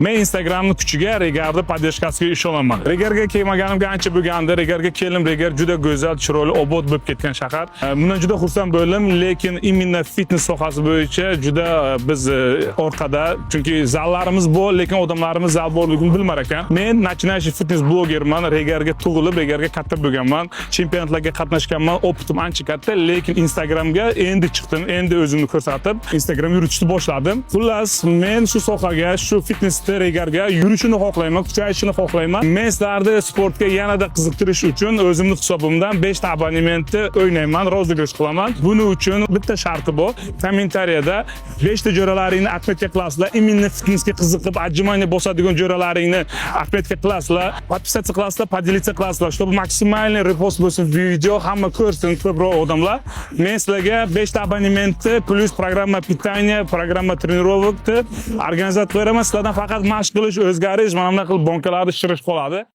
Men Instagramning kuchiga Regarda podeshkasiga ishonaman. Regarga kelmaganimga ancha bo'lgandi. Regarga keldim. Regar juda go'zal, chiroyli, obod bo'lib ketgan shahar. Bundan juda xursand bo'ldim, lekin imенно fitness sohasi bo'yicha juda biz orqada. Chunki zallarimiz bor, lekin odamlarimiz zal borligini bilmar ekan. Men начинающий fitness blogerman. Regarga tug'ilib, Regarga katta bo'lganman. Chempionatlarga qatnashganman. Opitim ancha katta, lekin Instagramga endi chiqdim. Endi o'zimni ko'rsatib, Instagram yuritishni boshladim. Xullas, men shu sohaga, shu fitness Regarga yurishini xohlayman, kuchayishini xohlayman. Men sizlarni sportga yanada qiziqtirish uchun o'zimning hisobimdan 5 ta abonementni o'ynayman, rozыгрыш qilaman. Buning uchun bitta sharti bor. Kommentariyada 5 ta jo'ralaringni atmetka qilasizlar, imенно fitnessga qiziqib, отжимание bosadigan jo'ralaringni atmetka qilasizlar, подписаться qilasizlar, поделиться qilasizlar, чтобы maksimальный repost bo'lsin video, hamma ko'rsin, ko'proq odamlar. Men sizlarga 5 ta abonementni plus programma питания, programma тренировокni organizatsiya qilib beraman. Sizlardan faqat mashq qilish, o'zgarish, mana bunaqa qilib bonkalarni shirish qoladi.